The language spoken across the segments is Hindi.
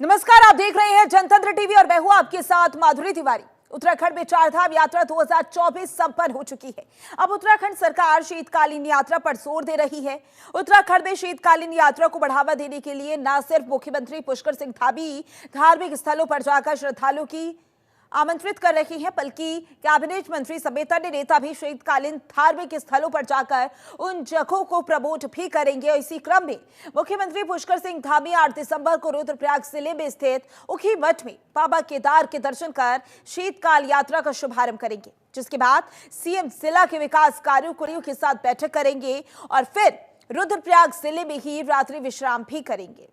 नमस्कार, आप देख रहे हैं जनतंत्र टीवी और मैं हूं आपके साथ माधुरी तिवारी। उत्तराखंड में चारधाम यात्रा 2024 संपन्न हो चुकी है। अब उत्तराखंड सरकार शीतकालीन यात्रा पर जोर दे रही है। उत्तराखंड में शीतकालीन यात्रा को बढ़ावा देने के लिए न सिर्फ मुख्यमंत्री पुष्कर सिंह धामी धार्मिक स्थलों पर जाकर श्रद्धालुओं की आमंत्रित कर रही है, बल्कि कैबिनेट मंत्री समेत अन्य नेता भी शीतकालीन धार्मिक स्थलों पर जाकर उन जगहों को प्रमोट भी करेंगे। इसी क्रम में मुख्यमंत्री पुष्कर सिंह धामी 8 दिसंबर को रुद्रप्रयाग जिले में स्थित उखी मठ में बाबा केदार के दर्शन कर शीतकाल यात्रा का शुभारंभ करेंगे, जिसके बाद सीएम जिला के विकास कार्यों के साथ बैठक करेंगे और फिर रुद्रप्रयाग जिले में ही रात्रि विश्राम भी करेंगे।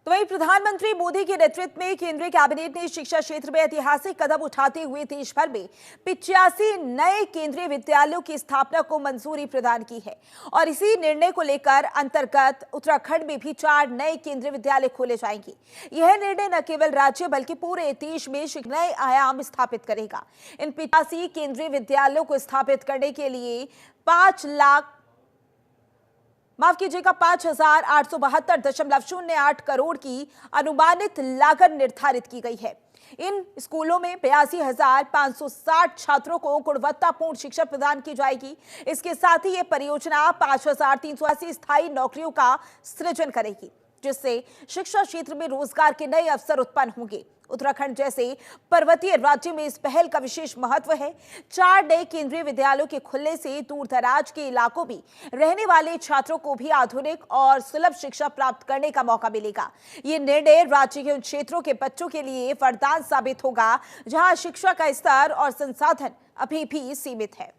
तो वहीं प्रधानमंत्री मोदी के नेतृत्व में केंद्रीय कैबिनेट ने शिक्षा क्षेत्र में ऐतिहासिक कदम उठाते हुए देश भर में 85 नए केंद्रीय विद्यालयों की स्थापना को मंजूरी प्रदान की है और इसी निर्णय को लेकर अंतर्गत उत्तराखंड में भी 4 नए केंद्रीय विद्यालय खोले जाएंगे। यह निर्णय न केवल राज्य बल्कि पूरे देश में नए आयाम स्थापित करेगा। इन 85 केंद्रीय विद्यालयों को स्थापित करने के लिए 5,872.08 करोड़ की अनुमानित लागत निर्धारित की गई है। इन स्कूलों में 82,560 छात्रों को गुणवत्तापूर्ण शिक्षा प्रदान की जाएगी। इसके साथ ही यह परियोजना 5,380 स्थायी नौकरियों का सृजन करेगी, जिससे शिक्षा क्षेत्र में रोजगार के नए अवसर उत्पन्न होंगे। उत्तराखंड जैसे पर्वतीय राज्य में इस पहल का विशेष महत्व है। 4 नए केंद्रीय विद्यालयों के खुलने से दूर दराज के इलाकों में रहने वाले छात्रों को भी आधुनिक और सुलभ शिक्षा प्राप्त करने का मौका मिलेगा। ये निर्णय राज्य के उन क्षेत्रों के बच्चों के लिए वरदान साबित होगा जहां शिक्षा का स्तर और संसाधन अभी भी सीमित है।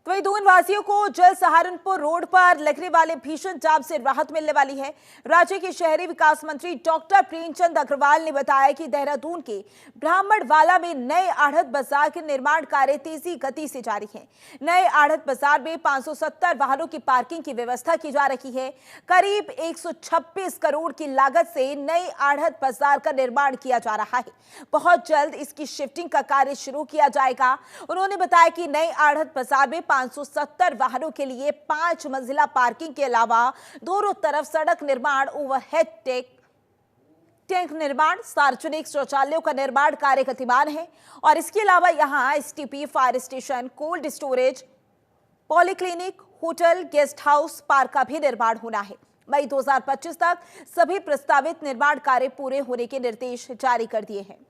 वहीं दून वासियों को जल सहारनपुर रोड पर लगने वाले भीषण जाम से राहत मिलने वाली है। राज्य के शहरी विकास मंत्री डॉक्टर प्रेमचंद अग्रवाल ने बताया कि देहरादून के ब्राह्मणवाला में नए आढ़त बाजार के निर्माण कार्य तेजी गति से जारी है। नए आढ़त बाजार में 570 वाहनों की पार्किंग की व्यवस्था की जा रही है। करीब 126 करोड़ की लागत से नए आढ़त बाजार का निर्माण किया जा रहा है। बहुत जल्द इसकी शिफ्टिंग का कार्य शुरू किया जाएगा। उन्होंने बताया कि नए आढ़त बाजार में 570 वाहनों के लिए 5 मंजिला पार्किंग के अलावा दोनों तरफ सड़क निर्माण, ओवरहेड टैंक निर्माण, सार्वजनिक शौचालयों का निर्माण कार्य गतिमान है और इसके अलावा यहां STP, fire station, cold storage, polyclinic, hotel, guest house, park का भी निर्माण होना है। मई 2025 तक सभी प्रस्तावित निर्माण कार्य पूरे होने के निर्देश जारी कर दिए हैं।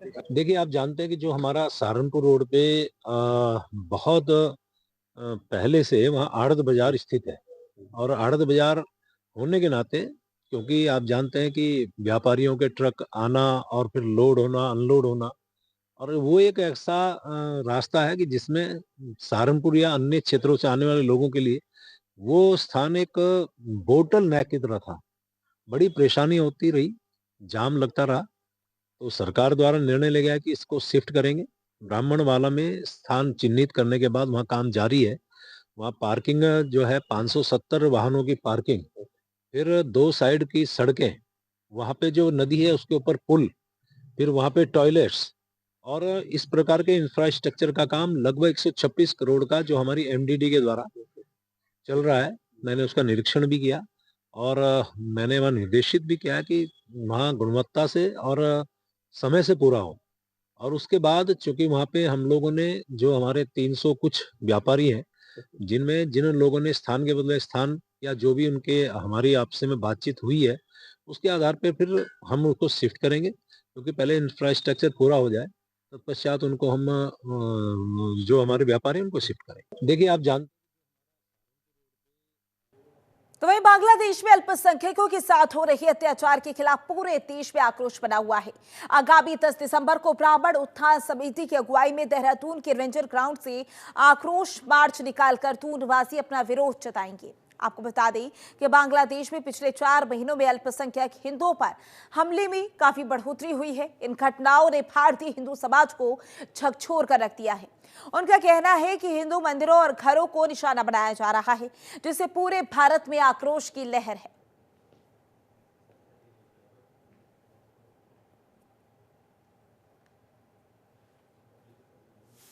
देखिए, आप जानते हैं कि जो हमारा सहारनपुर रोड पे बहुत पहले से वहाँ आढ़त बाजार स्थित है और आढ़त बाजार होने के नाते, क्योंकि आप जानते हैं कि व्यापारियों के ट्रक आना और फिर लोड होना, अनलोड होना, और वो एक ऐसा रास्ता है कि जिसमें सहारनपुर या अन्य क्षेत्रों से आने वाले लोगों के लिए वो स्थान एक बोटल नेक की तरह था। बड़ी परेशानी होती रही, जाम लगता रहा। तो सरकार द्वारा निर्णय लिया गया कि इसको शिफ्ट करेंगे। ब्राह्मणवाला में स्थान चिन्हित करने के बाद वहाँ काम जारी है। वहाँ पार्किंग जो है 570 वाहनों की पार्किंग, फिर 2 साइड की सड़कें, वहाँ पे जो नदी है उसके ऊपर पुल, फिर वहाँ पे टॉयलेट्स और इस प्रकार के इंफ्रास्ट्रक्चर का काम लगभग 126 करोड़ का जो हमारी एमडीडी के द्वारा चल रहा है। मैंने उसका निरीक्षण भी किया और मैंने वहाँ निर्देशित भी किया कि वहाँ गुणवत्ता से और समय से पूरा हो। और उसके बाद चूंकि वहाँ पे हम लोगों ने, जो हमारे 300 कुछ व्यापारी हैं, जिन लोगों ने स्थान के बदले स्थान या जो भी उनके हमारी आपस में बातचीत हुई है, उसके आधार पे फिर हम उसको शिफ्ट करेंगे, क्योंकि पहले इंफ्रास्ट्रक्चर पूरा हो जाए, तत्पश्चात उनको हम जो हमारे व्यापारी हैं उनको शिफ्ट करेंगे। देखिए, आप जानते तो वहीं बांग्लादेश में अल्पसंख्यकों के साथ हो रही अत्याचार के खिलाफ पूरे देश में आक्रोश बना हुआ है। आगामी 10 दिसंबर को ब्राह्मण उत्थान समिति की अगुवाई में देहरादून के रेंजर ग्राउंड से आक्रोश मार्च निकालकर दून निवासी अपना विरोध जताएंगे। आपको बता दें कि बांग्लादेश में पिछले 4 महीनों में अल्पसंख्यक हिंदुओं पर हमले में काफी बढ़ोतरी हुई है। इन घटनाओं ने भारतीय हिंदू समाज को झकझोर कर रख दिया है। उनका कहना है कि हिंदू मंदिरों और घरों को निशाना बनाया जा रहा है, जिससे पूरे भारत में आक्रोश की लहर है।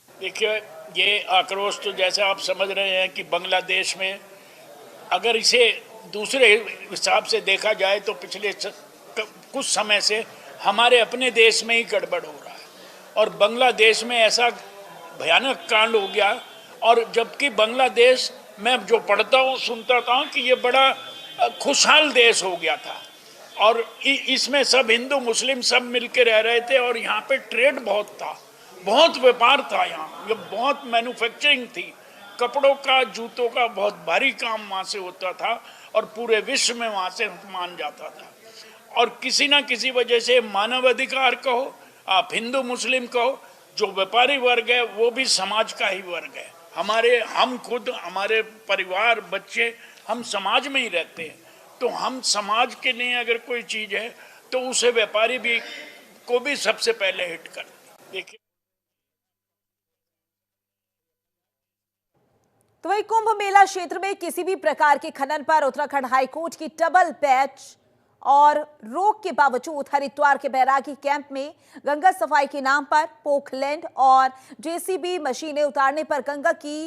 देखिए, ये आक्रोश तो जैसे आप समझ रहे हैं कि बांग्लादेश में अगर इसे दूसरे हिसाब से देखा जाए तो पिछले कुछ समय से हमारे अपने देश में ही गड़बड़ हो रहा है और बांग्लादेश में ऐसा भयानक कांड हो गया। और जबकि बांग्लादेश मैं जो पढ़ता हूँ सुनता था कि ये बड़ा खुशहाल देश हो गया था और इसमें सब हिंदू मुस्लिम सब मिलके रह रहे थे और यहाँ पे ट्रेड बहुत था, बहुत व्यापार था, यहाँ ये बहुत मैन्युफैक्चरिंग थी, कपड़ों का जूतों का बहुत भारी काम वहाँ से होता था और पूरे विश्व में वहाँ से मान जाता था। और किसी ना किसी वजह से मानव अधिकार कहो, आप हिंदू मुस्लिम कहो, जो व्यापारी वर्ग है वो भी समाज का ही वर्ग है। हम खुद हमारे परिवार बच्चे हम समाज में ही रहते हैं, तो हम समाज के लिए अगर कोई चीज़ है तो उसे व्यापारी भी को भी सबसे पहले हिट कर देखिए। तो वही कुंभ मेला क्षेत्र में किसी भी प्रकार के खनन पर उत्तराखंड हाईकोर्ट की डबल बेंच और रोक के बावजूद हरिद्वार के बैरागी कैंप में गंगा सफाई के नाम पर पोखलैंड और जेसीबी मशीनें उतारने पर गंगा की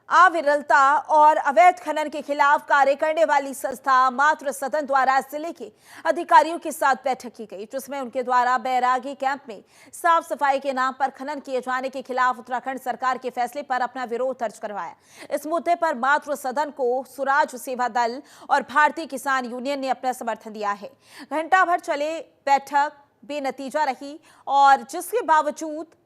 अविरलता और अवैध खनन के खिलाफ कार्य करने वाली संस्था मातृ सदन द्वारा जिले के अधिकारियों के साथ बैठक की गई, जिसमें उनके द्वारा बैरागी कैंप में साफ सफाई के नाम पर खनन किए जाने के खिलाफ उत्तराखंड सरकार के फैसले पर अपना विरोध दर्ज करवाया। इस मुद्दे पर मातृ सदन को स्वराज सेवा दल और भारतीय किसान यूनियन ने अपना समर्थन दिया है। घंटा भर चले बैठक बेनतीजा रही और जिसके बावजूद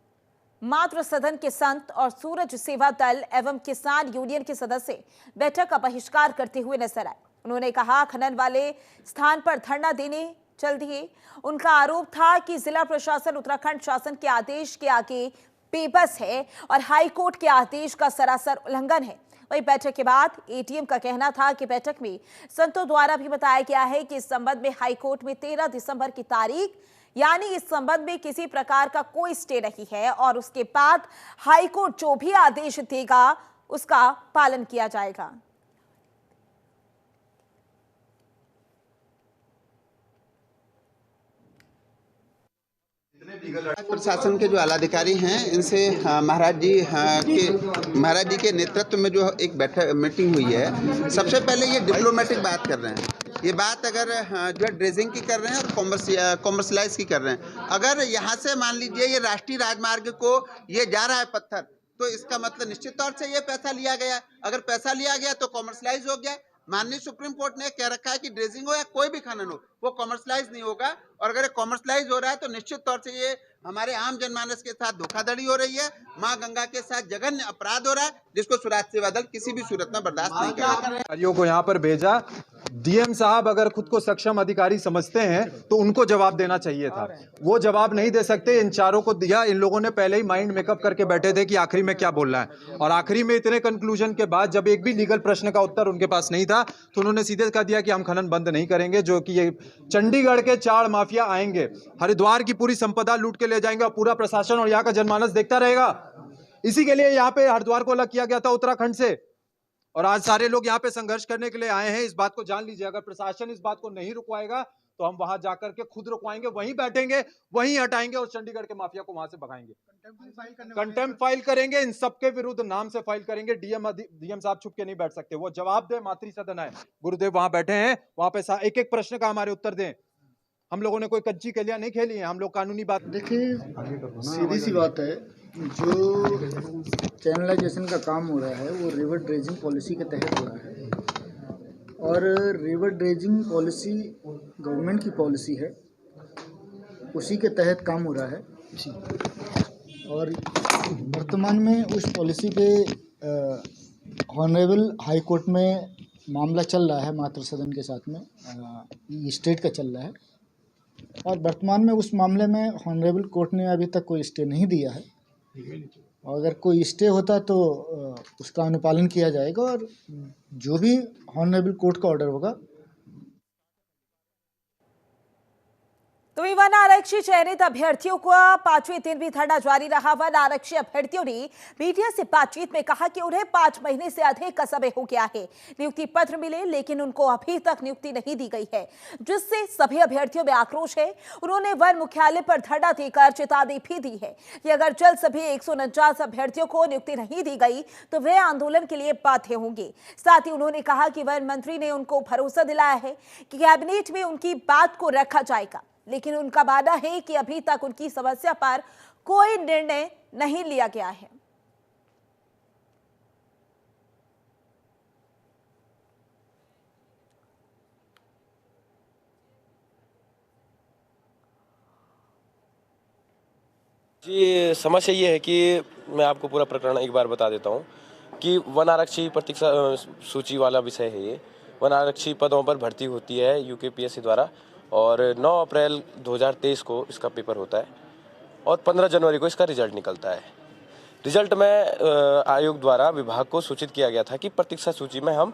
मातृ सदन के संत और सूरज सेवा दल एवं किसान यूनियन के सदस्य बैठक का बहिष्कार करते हुए नजर आए। उन्होंने कहा खनन वाले स्थान पर धरना देने चल दिए। उनका आरोप था कि जिला प्रशासन उत्तराखंड शासन के आदेश के आगे बेबस है और हाईकोर्ट के आदेश का सरासर उल्लंघन है। वही बैठक के बाद एटीएम का कहना था कि बैठक में संतों द्वारा भी बताया गया है कि इस संबंध में हाईकोर्ट में 13 दिसंबर की तारीख यानी इस संबंध में किसी प्रकार का कोई स्टे नहीं है और उसके बाद हाईकोर्ट जो भी आदेश देगा उसका पालन किया जाएगा। प्रशासन के जो आलाधिकारी हैं इनसे महाराज जी के नेतृत्व में जो एक मीटिंग हुई है, सबसे पहले ये डिप्लोमेटिक बात कर रहे हैं। ये बात अगर जो है ड्रेजिंग की कर रहे हैं और कॉमर्शलाइज की कर रहे हैं। अगर यहाँ से मान लीजिए ये राष्ट्रीय राजमार्ग को ये जा रहा है पत्थर, तो इसका मतलब निश्चित तौर से ये पैसा लिया गया। अगर पैसा लिया गया तो कॉमर्शलाइज हो गया। माननीय सुप्रीम कोर्ट ने कह रखा है कि ड्रेजिंग हो या कोई भी खनन हो वो कॉमर्शलाइज नहीं होगा, और अगर कॉमर्शलाइज हो रहा है तो निश्चित तौर से ये हमारे आम जनमानस के साथ धोखाधड़ी हो रही है, मां गंगा के साथ जघन्य अपराध हो रहा है, जिसको स्वराज सेवा दल किसी भी सूरत में बर्दाश्त नहीं करेगा। अधिकारियों को यहाँ पर भेजा। डीएम साहब अगर खुद को सक्षम अधिकारी समझते हैं तो उनको जवाब देना चाहिए था, वो जवाब नहीं दे सकते। इन चारों को दिया, इन लोगों ने पहले ही माइंड मेकअप करके बैठे थे कि आखिरी में क्या बोलना है, और आखिरी में इतने कंक्लूजन के बाद जब एक भी लीगल प्रश्न का उत्तर उनके पास नहीं था तो उन्होंने सीधे कह दिया कि हम खनन बंद नहीं करेंगे, जो कि ये चंडीगढ़ के चार माफिया आएंगे, हरिद्वार की पूरी संपदा लूट के ले जाएंगे और पूरा प्रशासन और यहाँ का जनमानस देखता रहेगा। इसी के लिए यहाँ पे हरिद्वार को अलग किया गया था उत्तराखंड से, और आज सारे लोग यहाँ पे संघर्ष करने के लिए आए हैं। इस बात को जान लीजिए, अगर प्रशासन इस बात को नहीं रुकवाएगा तो हम वहां जाकर के खुद रुकवाएंगे, वहीं बैठेंगे, वहीं हटाएंगे और चंडीगढ़ के माफिया को वहां से भगाएंगे। कंटेम्प्ट फाइल करेंगे, इन सबके विरुद्ध नाम से फाइल करेंगे। डीएम साहब छुप के नहीं बैठ सकते, वो जवाब दे। मातृ सदन है, गुरुदेव वहां बैठे हैं, वहां पे एक एक प्रश्न का हमारे उत्तर दें। हम लोगों ने कोई कच्ची कलियां नहीं खेली है, हम लोग कानूनी बात। देखिए, सीधी सी बात है, जो चैनलाइजेशन का काम हो रहा है वो रिवर ड्रेजिंग पॉलिसी के तहत हो रहा है, और रिवर ड्रेजिंग पॉलिसी गवर्नमेंट की पॉलिसी है, उसी के तहत काम हो रहा है। और वर्तमान में उस पॉलिसी पे ऑनरेबल हाई कोर्ट में मामला चल रहा है, मातृ सदन के साथ में स्टेट का चल रहा है, और वर्तमान में उस मामले में ऑनरेबल कोर्ट ने अभी तक कोई स्टे नहीं दिया है। और अगर कोई स्टे होता तो उसका अनुपालन किया जाएगा और जो भी ऑनरेबल कोर्ट का ऑर्डर होगा। तो वन आरक्षी चयनित अभ्यर्थियों का 5वें दिन भी धरना जारी रहा। वन आरक्षी अभ्यर्थियों ने मीडिया से बातचीत में कहा कि उन्हें 5 महीने से अधिक का समय हो गया है नियुक्ति पत्र मिले, लेकिन उनको अभी तक नियुक्ति नहीं दी गई है, जिससे सभी अभ्यर्थियों में आक्रोश है। उन्होंने वन मुख्यालय पर धरना देकर चेतावनी भी दी है कि अगर जल्द सभी 149 अभ्यर्थियों को नियुक्ति नहीं दी गई तो वे आंदोलन के लिए बाध्य होंगे। साथ ही उन्होंने कहा कि वन मंत्री ने उनको भरोसा दिलाया है कि कैबिनेट में उनकी बात को रखा जाएगा, लेकिन उनका वादा है कि अभी तक उनकी समस्या पर कोई निर्णय नहीं लिया गया है। जी, समस्या ये है कि मैं आपको पूरा प्रकरण एक बार बता देता हूँ कि वन आरक्षी प्रतीक्षा सूची वाला विषय है। ये वन आरक्षी पदों पर भर्ती होती है यूकेपीएससी द्वारा और 9 अप्रैल 2023 को इसका पेपर होता है और 15 जनवरी को इसका रिजल्ट निकलता है। रिजल्ट में आयोग द्वारा विभाग को सूचित किया गया था कि प्रतीक्षा सूची में हम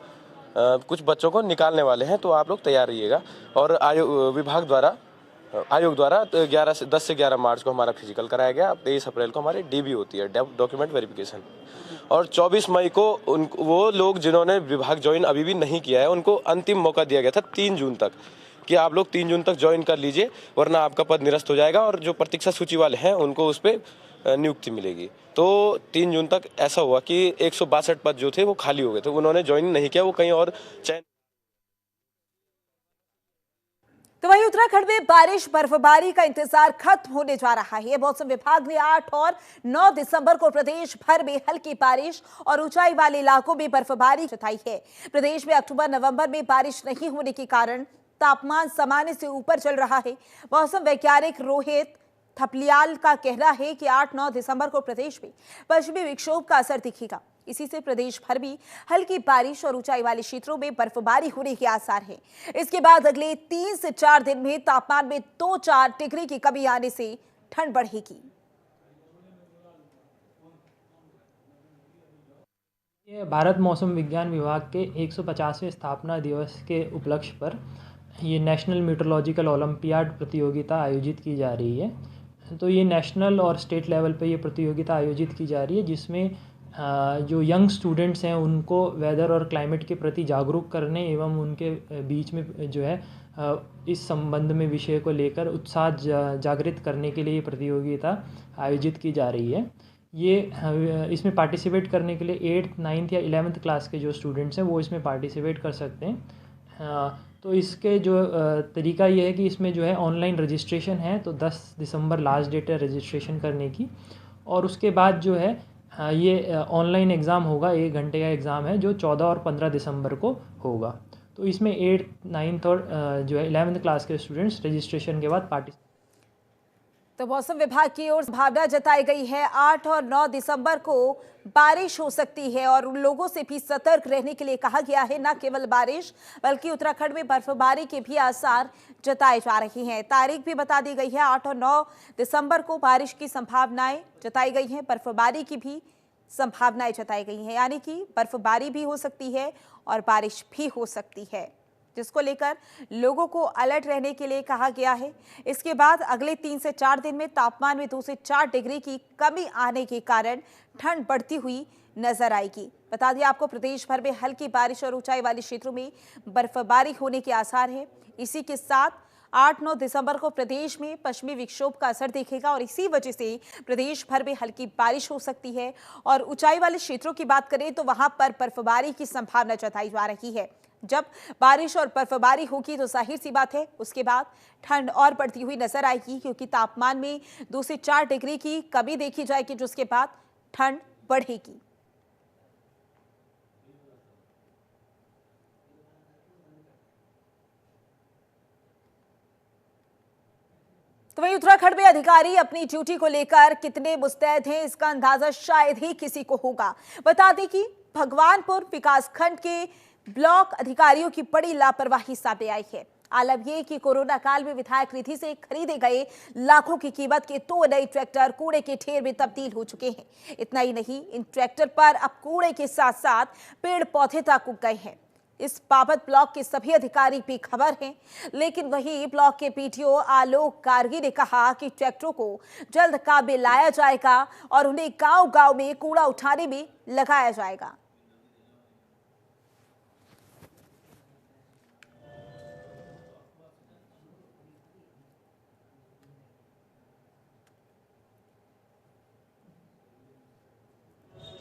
कुछ बच्चों को निकालने वाले हैं, तो आप लोग तैयार रहिएगा। और आयोग द्वारा 10 से 11 मार्च को हमारा फिजिकल कराया गया। 23 अप्रैल को हमारी डीबी होती है, डॉक्यूमेंट वेरिफिकेशन, और 24 मई को वो लोग जिन्होंने विभाग ज्वाइन अभी भी नहीं किया है उनको अंतिम मौका दिया गया था 3 जून तक कि आप लोग 3 जून तक ज्वाइन कर लीजिए, वरना आपका पद निरस्त हो जाएगा और जो प्रतीक्षा सूची वाले हैं उनको उस पर नियुक्ति मिलेगी। तो 3 जून तक ऐसा हुआ कि 162 पद जो थे वो खाली हो गए थे, उन्होंने ज्वाइन नहीं किया, वो कहीं और चयन। तो वहीं उत्तराखंड में बारिश बर्फबारी का इंतजार खत्म होने जा रहा है। मौसम विभाग ने 8 और 9 दिसंबर को प्रदेश भर में हल्की बारिश और ऊंचाई वाले इलाकों में बर्फबारी जताई है। प्रदेश में अक्टूबर नवंबर में बारिश नहीं होने के कारण तापमान सामान्य से ऊपर चल रहा है। मौसम वैज्ञानिक रोहित थपलियाल का कहना है कि 8-9 दिसंबर को प्रदेश में पश्चिमी विक्षोभ का असर दिखेगा। इसी से प्रदेश भर में हल्की बारिश और ऊंचाई वाले क्षेत्रों में बर्फबारी होने के आसार हैं। इसके बाद अगले 3 से 4 दिन में तापमान में 2-4 डिग्री की कमी आने से ठंड बढ़ेगी। ये भारत मौसम विज्ञान विभाग के 150वें स्थापना दिवस के उपलक्ष्य पर ये नेशनल मीटरोलॉजिकल ओलंपियाड प्रतियोगिता आयोजित की जा रही है। तो ये नेशनल और स्टेट लेवल पे ये प्रतियोगिता आयोजित की जा रही है, जिसमें जो यंग स्टूडेंट्स हैं उनको वेदर और क्लाइमेट के प्रति जागरूक करने एवं उनके बीच में जो है इस संबंध में विषय को लेकर उत्साह जागृत करने के लिए ये प्रतियोगिता आयोजित की जा रही है। ये इसमें पार्टिसिपेट करने के लिए 8th, 9th या 11th क्लास के जो स्टूडेंट्स हैं वो इसमें पार्टिसिपेट कर सकते हैं। तो इसके जो तरीका ये है कि इसमें जो है ऑनलाइन रजिस्ट्रेशन है, तो 10 दिसंबर लास्ट डेट है रजिस्ट्रेशन करने की, और उसके बाद जो है ये ऑनलाइन एग्ज़ाम होगा, 1 घंटे का एग्ज़ाम है जो 14 और 15 दिसंबर को होगा। तो इसमें 8th, 9th और जो है 11th क्लास के स्टूडेंट्स रजिस्ट्रेशन के बाद पार्टिसिपेट। तो मौसम विभाग की ओर संभावना जताई गई है 8 और 9 दिसंबर को बारिश हो सकती है और उन लोगों से भी सतर्क रहने के लिए कहा गया है। न केवल बारिश बल्कि उत्तराखंड में बर्फबारी के भी आसार जताए जा रहे हैं। तारीख भी बता दी गई है, 8 और 9 दिसंबर को बारिश की संभावनाएं जताई गई हैं, बर्फबारी की भी संभावनाएं जताई गई हैं, यानी कि बर्फबारी भी हो सकती है और बारिश भी हो सकती है, जिसको लेकर लोगों को अलर्ट रहने के लिए कहा गया है। इसके बाद अगले 3 से 4 दिन में तापमान में 2 से 4 डिग्री की कमी आने के कारण ठंड बढ़ती हुई नजर आएगी। बता दें आपको, प्रदेश भर में हल्की बारिश और ऊंचाई वाले क्षेत्रों में बर्फबारी होने के आसार है। इसी के साथ 8-9 दिसंबर को प्रदेश में पश्चिमी विक्षोभ का असर दिखेगा और इसी वजह से प्रदेश भर में हल्की बारिश हो सकती है। और ऊंचाई वाले क्षेत्रों की बात करें तो वहां पर बर्फबारी की संभावना जताई जा रही है। जब बारिश और बर्फबारी होगी तो जाहिर सी बात है उसके बाद ठंड और बढ़ती हुई नजर आएगी, क्योंकि तापमान में 2 से 4 डिग्री की कमी देखी जाएगी, जिसके बाद ठंड बढ़ेगी। तो वहीं उत्तराखंड में अधिकारी अपनी ड्यूटी को लेकर कितने मुस्तैद हैं, इसका अंदाजा शायद ही किसी को होगा। बता दें कि भगवानपुर विकासखंड के ब्लॉक अधिकारियों की बड़ी लापरवाही सामने आई है। आलम ये कि कोरोना काल में विधायक निधि से खरीदे गए लाखों की कीमत के 2 नए ट्रैक्टर कूड़े के ढेर में तब्दील हो चुके हैं। इतना ही नहीं, इन ट्रैक्टर पर अब कूड़े के साथ साथ पेड़ पौधे तक उग गए हैं। इस बाबत ब्लॉक के सभी अधिकारी बेखबर हैं, लेकिन वहीं ब्लॉक के पीटीओ आलोक गार्गी ने कहा कि ट्रैक्टरों को जल्द काम में लाया जाएगा और उन्हें गांव-गांव में कूड़ा उठाने में लगाया जाएगा।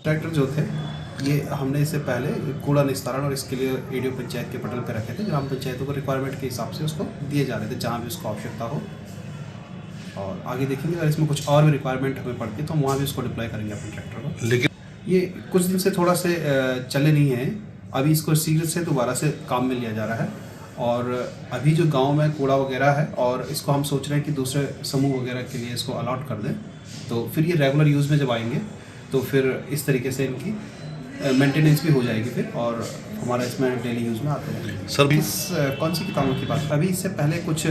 ट्रैक्टर जो थे ये हमने इससे पहले कूड़ा निस्तारण और इसके लिए एडीओ पंचायत के पटल पर रखे थे। ग्राम पंचायतों को रिक्वायरमेंट के हिसाब से उसको दिए जा रहे थे जहाँ भी उसको आवश्यकता हो। और आगे देखेंगे अगर इसमें कुछ और भी रिक्वायरमेंट हमें पड़ती है तो हम वहाँ भी उसको डिप्लॉय करेंगे अपने ट्रैक्टर को। लेकिन ये कुछ दिन से थोड़ा से चले नहीं हैं, अभी इसको शीघ्र से दोबारा से काम में लिया जा रहा है। और अभी जो गाँव में कूड़ा वगैरह है और इसको हम सोच रहे हैं कि दूसरे समूह वगैरह के लिए इसको अलॉट कर दें, तो फिर ये रेगुलर यूज़ में जब आएंगे तो फिर इस तरीके से इनकी मेंटेनेंस भी हो जाएगी फिर और हमारा इसमें डेली यूज़ में आते रहेंगे। सर इस कौन सी किताबों की बात? अभी इससे पहले कुछ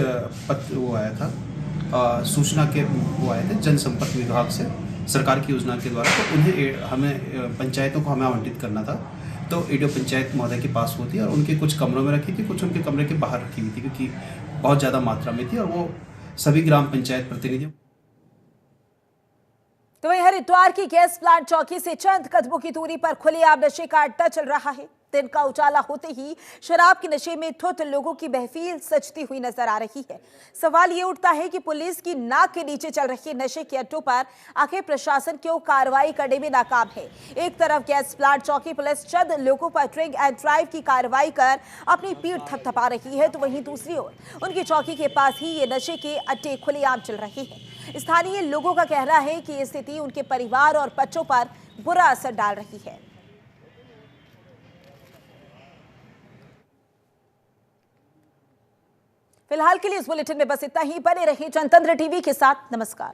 पत्र वो आया था, सूचना के वो आए थे जनसंपर्क विभाग से सरकार की योजना के द्वारा, तो उन्हें हमें पंचायतों को हमें आवंटित करना था। तो एडीओ पंचायत महोदय के पास होती है और उनके कुछ कमरों में रखी थी, कुछ उनके कमरे के बाहर रखी हुई थी क्योंकि बहुत ज़्यादा मात्रा में थी और वो सभी ग्राम पंचायत प्रतिनिधियों। तो वहीं हरिद्वार की गैस प्लांट चौकी से चंद कदमों की दूरी पर खुलेआम नशे का अड्डा चल रहा है। दिन का उजाला होते ही शराब के नशे में धुत लोगों की महफिल सजती हुई नजर आ रही है। सवाल ये उठता है कि पुलिस की नाक के नीचे चल रहे नशे के अड्डों पर आखिर प्रशासन क्यों कार्रवाई करने में नाकाम है। एक तरफ गैस प्लांट चौकी पुलिस चंद लोगों पर ड्रिंक एंड ड्राइव की कार्रवाई कर अपनी पीठ थपथपा रही है, तो वहीं दूसरी ओर उनकी चौकी के पास ही ये नशे के अड्डे खुलेआम चल रहे हैं। स्थानीय लोगों का कहना है कि ये स्थिति उनके परिवार और बच्चों पर बुरा असर डाल रही है। फिलहाल के लिए इस बुलेटिन में बस इतना ही। बने रहिए जनतंत्र टीवी के साथ। नमस्कार।